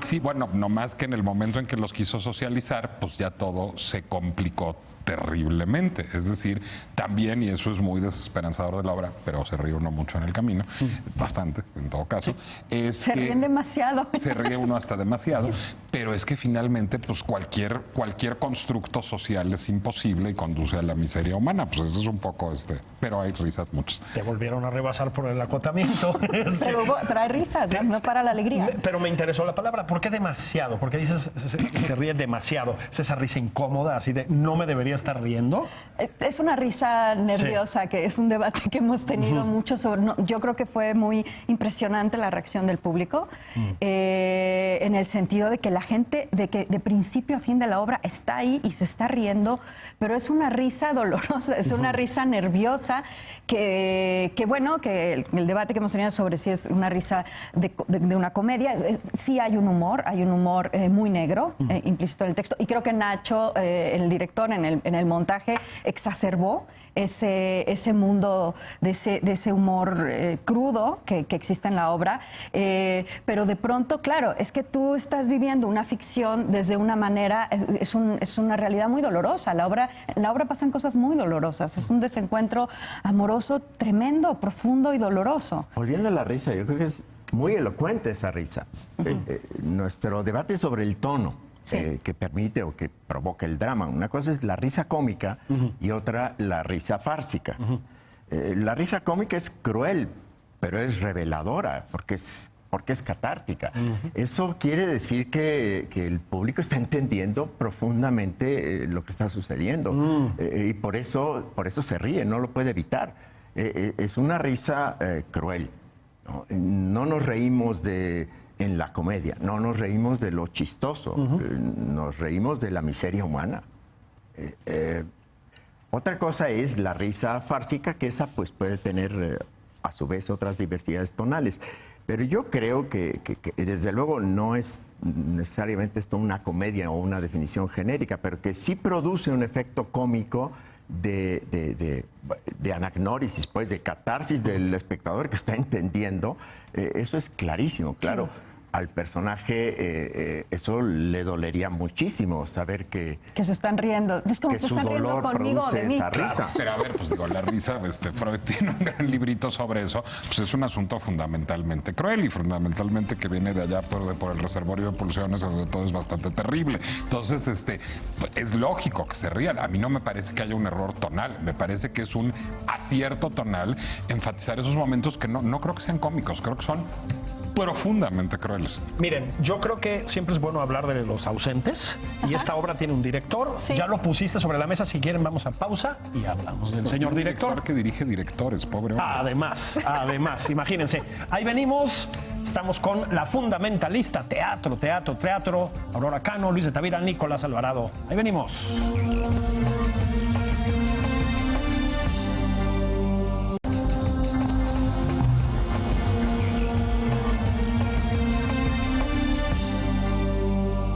S4: Sí, bueno, no más que en el momento en que los quiso socializar, pues ya todo se complicó terriblemente. Es decir, también, y eso es muy desesperanzador de la obra, pero se ríe uno mucho en el camino, bastante, en todo caso.
S2: Se ríen demasiado.
S4: Se ríe uno hasta demasiado, pero es que finalmente, pues cualquier constructo social es imposible y conduce a la miseria humana. Pues eso es un poco pero hay risas muchas.
S1: Te volvieron a rebasar por el acotamiento.
S2: Pero hay risas, no para la alegría.
S1: Pero me interesó la palabra. ¿Por qué demasiado? ¿Por qué dices se ríe demasiado? ¿Es esa risa incómoda, así de no me debería estar riendo?
S2: Es una risa nerviosa, que es un debate que hemos tenido mucho sobre... yo creo que fue muy impresionante la reacción del público, en el sentido de que la gente, de que de principio a fin de la obra está ahí y se está riendo, pero es una risa dolorosa, es una risa nerviosa, que el debate que hemos tenido sobre si es una risa de una comedia, sí hay un humor muy negro implícito en el texto, y creo que Nacho, el director, en el montaje exacerbó ese mundo de ese humor crudo que existe en la obra, pero de pronto, claro, es que tú estás viviendo una ficción desde una manera, es una realidad muy dolorosa. En la obra pasan cosas muy dolorosas, es un desencuentro amoroso tremendo, profundo y doloroso.
S3: Volviendo a la risa, yo creo que es muy elocuente esa risa. Nuestro debate sobre el tono. Sí. Que permite o que provoca el drama. Una cosa es la risa cómica y otra la risa fársica. La risa cómica es cruel, pero es reveladora porque es catártica. Eso quiere decir que el público está entendiendo profundamente lo que está sucediendo y por eso se ríe, no lo puede evitar. Es una risa cruel. ¿no? No nos reímos en la comedia, no nos reímos de lo chistoso, nos reímos de la miseria humana. Otra cosa es la risa fársica, que esa pues puede tener a su vez otras diversidades tonales. Pero yo creo que desde luego no es necesariamente esto una comedia o una definición genérica, pero que sí produce un efecto cómico de anagnórisis, pues de catarsis del espectador que está entendiendo. Eso es clarísimo, claro. Sí. Al personaje eso le dolería muchísimo saber que
S2: se están riendo. Es como
S3: que
S2: se están riendo conmigo o de mí.
S3: Esa risa.
S4: Claro, pero a ver, pues digo, la risa, Freud tiene un gran librito sobre eso, pues es un asunto fundamentalmente cruel y fundamentalmente que viene de allá por el reservorio de pulsiones, donde todo es bastante terrible. Entonces, es lógico que se rían. A mí no me parece que haya un error tonal, me parece que es un acierto tonal enfatizar esos momentos que no creo que sean cómicos, creo que son profundamente crueles.
S1: Miren, yo creo que siempre es bueno hablar de los ausentes. Y esta obra tiene un director.
S2: Sí.
S1: Ya lo pusiste sobre la mesa. Si quieren, vamos a pausa y hablamos del señor director.
S4: Que dirige directores, pobre hombre.
S1: Además, imagínense. Ahí venimos. Estamos con La Fundamentalista. Teatro. Aurora Cano, Luis de Tavira, Nicolás Alvarado. Ahí venimos.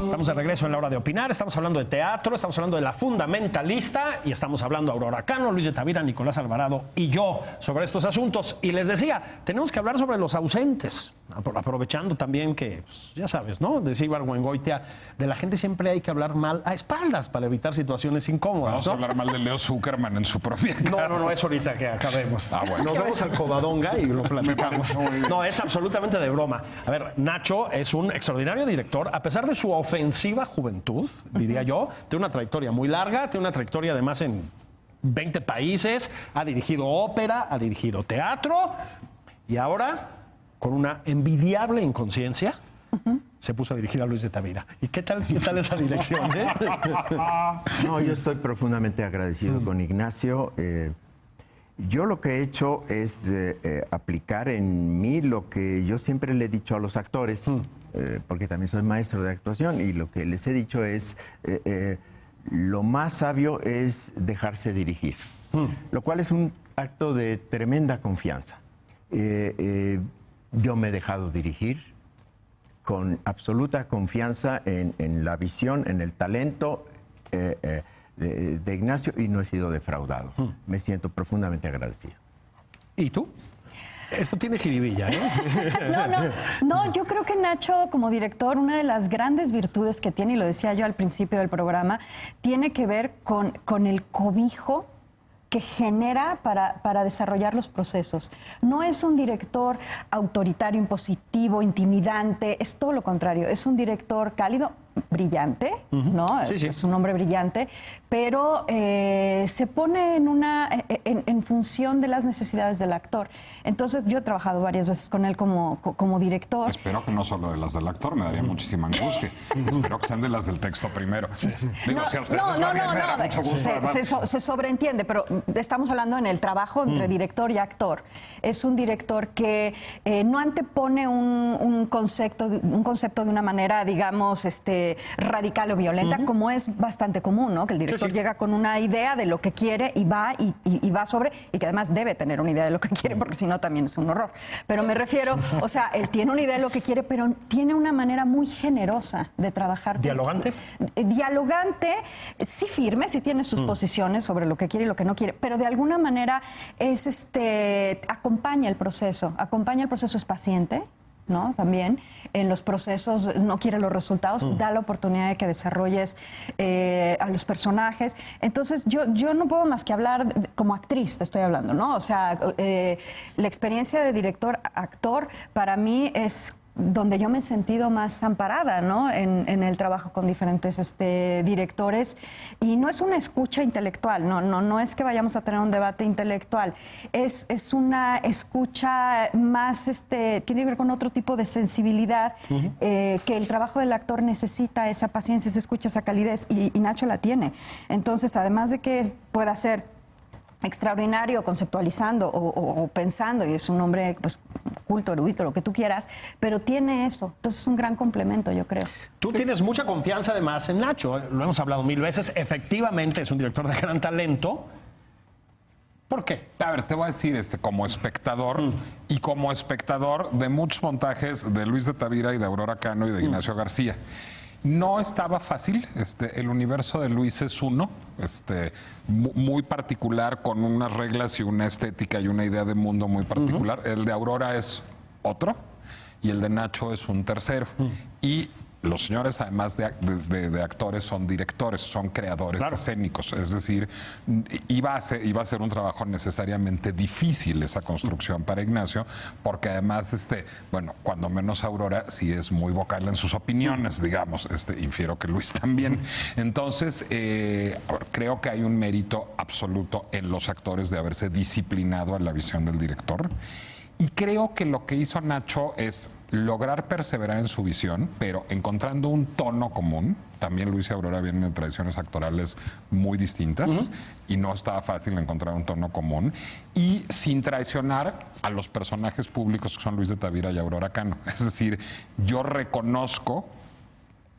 S1: Estamos de regreso en la hora de opinar, estamos hablando de teatro, estamos hablando de La Fundamentalista y estamos hablando Aurora Cano, Luis de Tavira, Nicolás Alvarado y yo sobre estos asuntos. Y les decía, tenemos que hablar sobre los ausentes, aprovechando también que, pues, ya sabes, ¿no? Decía Ibargüengoitia, de la gente siempre hay que hablar mal a espaldas para evitar situaciones incómodas.
S4: Vamos a hablar mal de Leo Zuckerman en su propia casa.
S1: No, es ahorita que acabemos.
S4: Bueno.
S1: Nos vamos al Covadonga y lo platicamos. No, es absolutamente de broma. A ver, Nacho es un extraordinario director, a pesar de su ofensiva juventud, diría yo. Tiene una trayectoria muy larga, tiene una trayectoria además en 20 países, ha dirigido ópera, ha dirigido teatro y ahora, con una envidiable inconsciencia, se puso a dirigir a Luis de Tavira. ¿Y qué tal esa dirección?
S3: No, yo estoy profundamente agradecido con Ignacio. Yo lo que he hecho es aplicar en mí lo que yo siempre le he dicho a los actores, porque también soy maestro de actuación, y lo que les he dicho es, lo más sabio es dejarse dirigir, lo cual es un acto de tremenda confianza. Yo me he dejado dirigir con absoluta confianza en la visión, en el talento de Ignacio, y no he sido defraudado. Me siento profundamente agradecido.
S1: ¿Y tú? Esto tiene jiribilla, ¿eh?
S2: No, yo creo que Nacho, como director, una de las grandes virtudes que tiene, y lo decía yo al principio del programa, tiene que ver con el cobijo que genera para desarrollar los procesos. No es un director autoritario, impositivo, intimidante, es todo lo contrario. Es un director cálido, brillante, ¿no?
S1: Sí.
S2: Es un hombre brillante, pero se pone en función de las necesidades del actor. Entonces, yo he trabajado varias veces con él como director.
S4: Espero que no solo de las del actor, me daría muchísima angustia. Espero que sean de las del texto primero. Digo, si a ustedes les va bien, me dará mucho gusto.
S2: Se sobreentiende, pero estamos hablando en el trabajo entre director y actor. Es un director que no antepone un concepto de una manera, digamos, radical o violenta, como es bastante común, ¿no? Que el director llega con una idea de lo que quiere y va sobre, y que además debe tener una idea de lo que quiere, porque si no también es un horror. Pero me refiero, o sea, él tiene una idea de lo que quiere, pero tiene una manera muy generosa de trabajar.
S1: ¿Dialogante?
S2: Dialogante, sí firme, sí tiene sus posiciones sobre lo que quiere y lo que no quiere, pero de alguna manera es acompaña el proceso, es paciente, ¿no? También en los procesos no quiere los resultados, da la oportunidad de que desarrolles a los personajes. Entonces yo no puedo más que hablar como actriz, te estoy hablando, ¿no? O sea, la experiencia de director-actor para mí es donde yo me he sentido más amparada, ¿no? En el trabajo con diferentes directores, y no es una escucha intelectual, no es que vayamos a tener un debate intelectual, es una escucha más, tiene que ver con otro tipo de sensibilidad, que el trabajo del actor necesita esa paciencia, esa escucha, esa calidez, y Nacho la tiene. Entonces, además de que pueda ser extraordinario conceptualizando o pensando, y es un hombre pues culto, erudito, lo que tú quieras, pero tiene eso. Entonces es un gran complemento, yo creo.
S1: Tú tienes mucha confianza además en Nacho, lo hemos hablado 1000 veces, efectivamente es un director de gran talento. ¿Por qué?
S4: A ver, te voy a decir, como espectador y como espectador de muchos montajes de Luis de Tavira y de Aurora Cano y de Ignacio García. No estaba fácil, el universo de Luis es uno, muy particular, con unas reglas y una estética y una idea de mundo muy particular. El de Aurora es otro y el de Nacho es un tercero. Y los señores, además de actores, son directores, son creadores escénicos. Es decir, iba a ser un trabajo necesariamente difícil esa construcción para Ignacio, porque además, bueno, cuando menos Aurora sí es muy vocal en sus opiniones, digamos. Infiero que Luis también. Entonces, creo que hay un mérito absoluto en los actores de haberse disciplinado a la visión del director. Y creo que lo que hizo Nacho es lograr perseverar en su visión, pero encontrando un tono común. También Luis y Aurora vienen de tradiciones actorales muy distintas y no estaba fácil encontrar un tono común. Y sin traicionar a los personajes públicos que son Luis de Tavira y Aurora Cano. Es decir, yo reconozco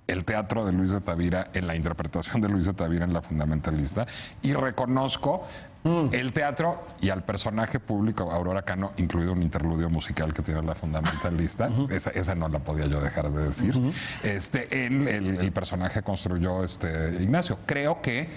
S4: el teatro de Luis de Tavira en la interpretación de Luis de Tavira en La Fundamentalista y reconozco el teatro y al personaje público Aurora Cano, incluido un interludio musical que tiene La Fundamentalista. Esa no la podía yo dejar de decir. El personaje construyó Ignacio. Creo que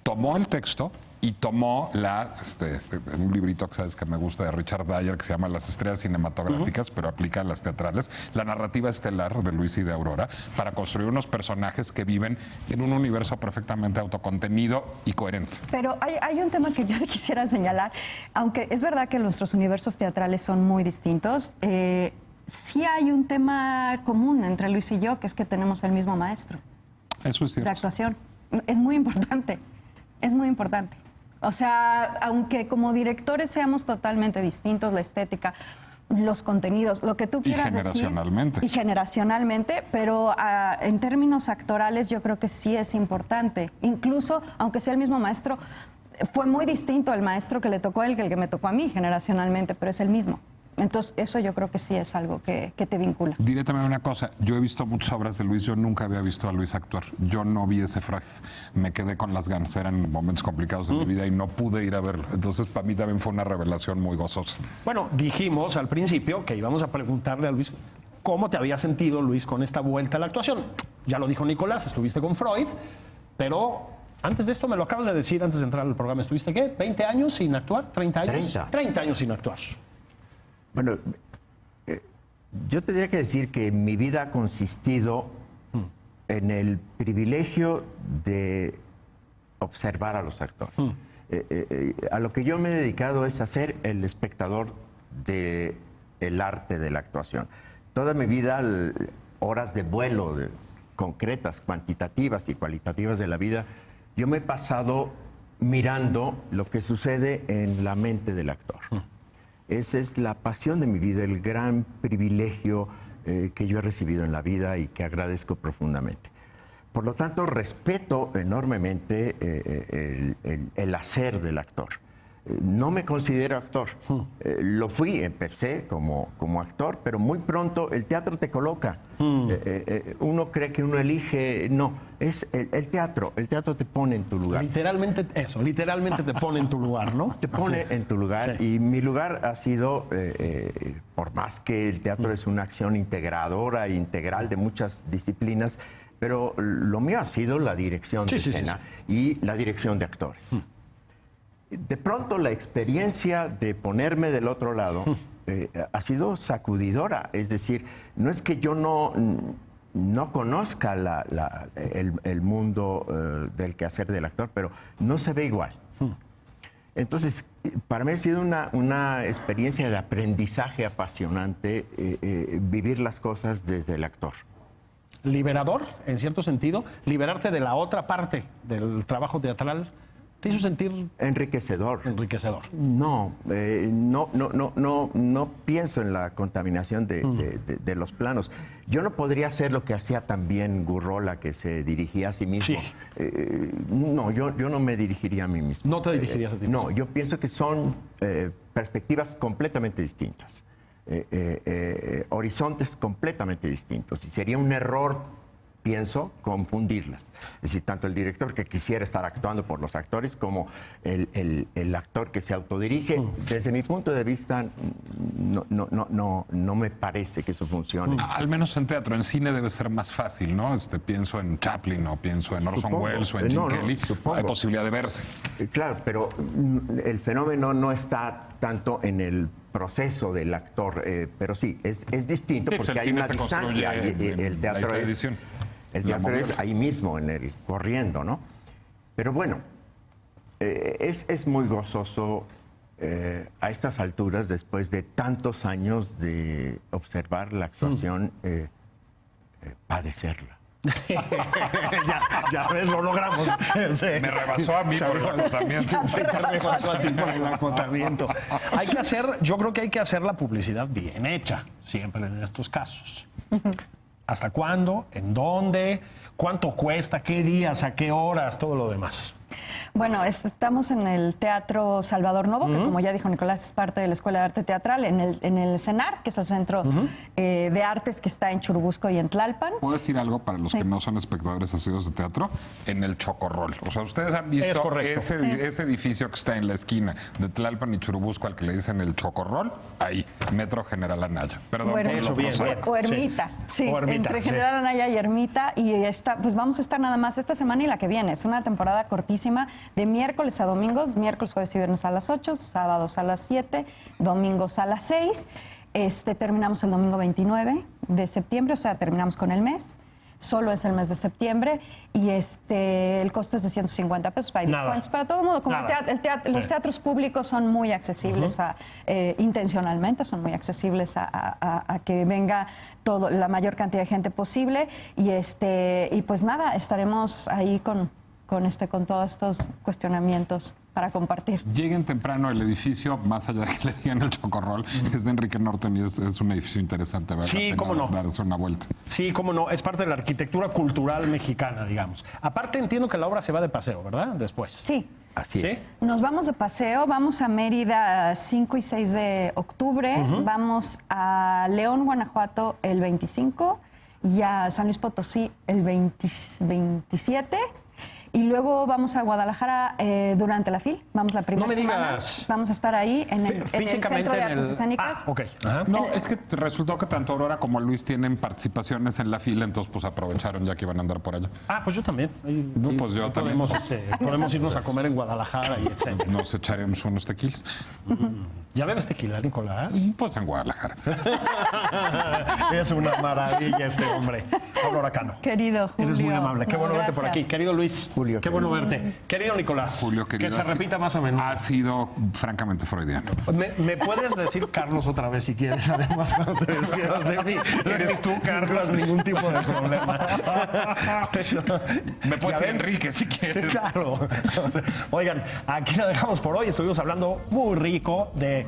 S4: tomó el texto y tomó un librito que sabes que me gusta de Richard Dyer que se llama Las estrellas cinematográficas, pero aplica a las teatrales, la narrativa estelar de Luis y de Aurora, para construir unos personajes que viven en un universo perfectamente autocontenido y coherente.
S2: Pero hay un tema que yo sí quisiera señalar, aunque es verdad que nuestros universos teatrales son muy distintos, sí hay un tema común entre Luis y yo, que es que tenemos el mismo maestro.
S4: Eso es cierto.
S2: De actuación. Es muy importante, es muy importante. O sea, aunque como directores seamos totalmente distintos, la estética, los contenidos, lo que tú quieras decir.
S4: Y
S2: generacionalmente, pero en términos actorales yo creo que sí es importante. Incluso, aunque sea el mismo maestro, fue muy distinto el maestro que le tocó a él que el que me tocó a mí generacionalmente, pero es el mismo. Entonces, eso yo creo que sí es algo que te vincula.
S4: Diré también una cosa, yo he visto muchas obras de Luis, yo nunca había visto a Luis actuar, yo no vi ese frag, me quedé con las ganas, eran momentos complicados de mi vida y no pude ir a verlo, entonces para mí también fue una revelación muy gozosa.
S1: Bueno, dijimos al principio que íbamos a preguntarle a Luis cómo te había sentido, Luis, con esta vuelta a la actuación. Ya lo dijo Nicolás, estuviste con Freud, pero antes de esto me lo acabas de decir, antes de entrar al programa, ¿estuviste qué? ¿20 años sin actuar? ¿30 años? 30 años sin actuar.
S3: Bueno, yo tendría que decir que mi vida ha consistido en el privilegio de observar a los actores. A lo que yo me he dedicado es a ser el espectador del arte de la actuación. Toda mi vida, horas de vuelo concretas, cuantitativas y cualitativas de la vida, yo me he pasado mirando lo que sucede en la mente del actor. Esa es la pasión de mi vida, el gran privilegio que yo he recibido en la vida y que agradezco profundamente. Por lo tanto, respeto enormemente el hacer del actor. No me considero actor. Lo fui, empecé como actor, pero muy pronto el teatro te coloca. Uno cree que uno elige, no, es el teatro te pone en tu lugar.
S1: Literalmente eso, literalmente te pone en tu lugar, ¿no?
S3: Te pone en tu lugar, sí. Y mi lugar ha sido, por más que el teatro es una acción integradora, integral de muchas disciplinas, pero lo mío ha sido la dirección de escena y la dirección de actores. De pronto la experiencia de ponerme del otro lado ha sido sacudidora. Es decir, no es que yo no conozca el mundo del quehacer del actor, pero no se ve igual. Entonces, para mí ha sido una experiencia de aprendizaje apasionante vivir las cosas desde el actor.
S1: Liberador, en cierto sentido, liberarte de la otra parte del trabajo teatral. ¿Te hizo sentir
S3: enriquecedor?
S1: Enriquecedor.
S3: No pienso en la contaminación de los planos. Yo no podría hacer lo que hacía también Gurrola, que se dirigía a sí mismo. Sí. No, yo no me dirigiría a mí mismo.
S1: ¿No te dirigirías a ti mismo?
S3: No, yo pienso que son perspectivas completamente distintas. horizontes completamente distintos y sería un error, pienso, confundirlas. Es decir, tanto el director que quisiera estar actuando por los actores como el actor que se autodirige. Desde mi punto de vista, no me parece que eso funcione.
S4: Al menos en teatro, en cine debe ser más fácil, ¿no? Pienso en Chaplin o pienso en Orson Welles o en Jim Kelly. Hay posibilidad de verse.
S3: Claro, pero el fenómeno no está tanto en el proceso del actor, pero sí, es distinto
S4: Sí, pues
S3: porque
S4: el
S3: hay
S4: cine
S3: una
S4: se
S3: distancia y
S4: construye en
S3: el teatro
S4: la
S3: es...
S4: edición.
S3: El
S4: La
S3: teatro es
S4: moviola.
S3: ahí mismo, en el corriendo, ¿no? Pero bueno, es muy gozoso a estas alturas, después de tantos años de observar la actuación, padecerla.
S1: ya ves, lo logramos.
S4: Me rebasó a mí por el acotamiento.
S1: Sí, te rebasó a ti por el acotamiento. Yo creo que hay que hacer la publicidad bien hecha, siempre en estos casos. ¿Hasta cuándo? ¿En dónde? ¿Cuánto cuesta? ¿Qué días? ¿A qué horas? Todo lo demás.
S2: Bueno, estamos en el Teatro Salvador Novo, que como ya dijo Nicolás, es parte de la Escuela de Arte Teatral, en el CENAR, que es el Centro de Artes que está en Churubusco y en Tlalpan.
S4: ¿Puedo decir algo para los que no son espectadores asiduos de teatro? En el Chocorrol. O sea, ustedes han visto ese edificio que está en la esquina de Tlalpan y Churubusco, al que le dicen el Chocorrol, ahí, Metro General Anaya. Perdón,
S2: Bueno,
S4: por
S1: eso,
S4: lo
S1: bien,
S4: prosaico.
S2: O Ermita, sí,
S1: O Ermita,
S2: entre
S1: sí.
S2: General Anaya y Ermita. Y pues vamos a estar nada más esta semana y la que viene. Es una temporada cortísima de miércoles a domingos, miércoles, jueves y viernes a las 8, sábados a las 7, domingos a las 6. Terminamos el domingo 29 de septiembre, o sea, terminamos con el mes. Solo es el mes de septiembre y el costo es de 150 pesos. Hay
S1: Nada.
S2: descuentos para todo modo. Como los teatros públicos son muy accesibles intencionalmente, son muy accesibles a que venga la mayor cantidad de gente posible. Y pues nada, estaremos ahí con todos estos cuestionamientos para compartir.
S4: Lleguen temprano al edificio, más allá de que le digan el Chocorrol, es de Enrique Norton y es un edificio interesante, ¿verdad?
S1: Sí, cómo no.
S4: Darse una vuelta.
S1: Sí, cómo no. Es parte de la arquitectura cultural mexicana, digamos. Aparte, entiendo que la obra se va de paseo, ¿verdad? Después.
S2: Sí.
S3: Así
S1: ¿Sí?
S3: es.
S2: Nos vamos de paseo, vamos a Mérida 5 y 6 de octubre, vamos a León, Guanajuato el 25 y a San Luis Potosí el 27. Y luego vamos a Guadalajara durante la FIL. Vamos la primera
S1: No me
S2: semana.
S1: digas.
S2: Vamos a estar ahí en el Centro de Artes Escénicas.
S1: Ah, ok. Ajá.
S4: No, es que resultó que tanto Aurora como Luis tienen participaciones en la fila, entonces pues aprovecharon ya que iban a andar por allá.
S1: Ah, pues yo también.
S4: No, pues yo también.
S1: Podemos irnos a comer en Guadalajara y etcétera.
S4: Nos echaremos unos tequilas.
S1: ¿Ya bebes tequila, Nicolás?
S4: Pues en Guadalajara.
S1: Es una maravilla este hombre. Aurora Cano.
S2: Querido Julio.
S1: Eres muy amable. Qué
S2: No,
S1: bueno verte por
S2: gracias.
S1: aquí. Querido Luis.
S3: Julio,
S1: Qué bueno verte. Querido Nicolás.
S4: Julio, querido,
S1: que se repita más o menos.
S4: Ha sido francamente freudiano.
S1: ¿Me puedes decir Carlos otra vez si quieres? Además, cuando te despidas de mí. Eres tú, Carlos. No hay ningún tipo de problema.
S4: Me puedes
S1: Ya
S4: decir
S1: ven.
S4: Enrique si quieres.
S1: Claro. Oigan, aquí la dejamos por hoy. Estuvimos hablando muy rico de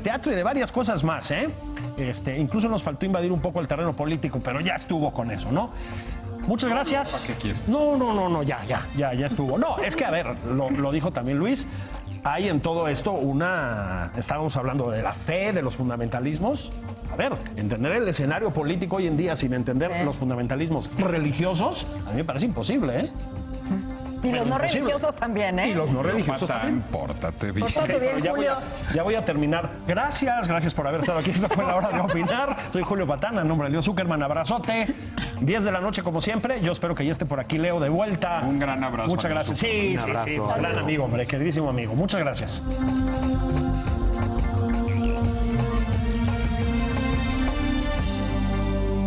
S1: teatro y de varias cosas más, ¿eh? Incluso nos faltó invadir un poco el terreno político, pero ya estuvo con eso, ¿no? Muchas gracias.
S4: ¿Para qué quieres?
S1: No, ya estuvo. No, es que, a ver, lo dijo también Luis, hay en todo esto estábamos hablando de la fe, de los fundamentalismos. A ver, entender el escenario político hoy en día sin entender los fundamentalismos religiosos, a mí me parece imposible, ¿eh?
S2: Y los no
S1: Imposible.
S2: religiosos también, ¿eh?
S1: Y los no religiosos también.
S4: Pórtate bien.
S2: Pórtate bien,
S1: Pero
S2: Julio.
S1: ya voy a terminar. Gracias por haber estado aquí. Esta fue la hora de opinar. Soy Julio Patán, a nombre de Leo Zuckerman. Abrazote. 10 de la noche, como siempre. Yo espero que ya esté por aquí Leo de vuelta.
S4: Un gran abrazo.
S1: Muchas
S4: a Leo
S1: gracias.
S4: Zuckerman.
S1: Sí.
S3: abrazo.
S1: Gran amigo, hombre. Queridísimo amigo. Muchas gracias.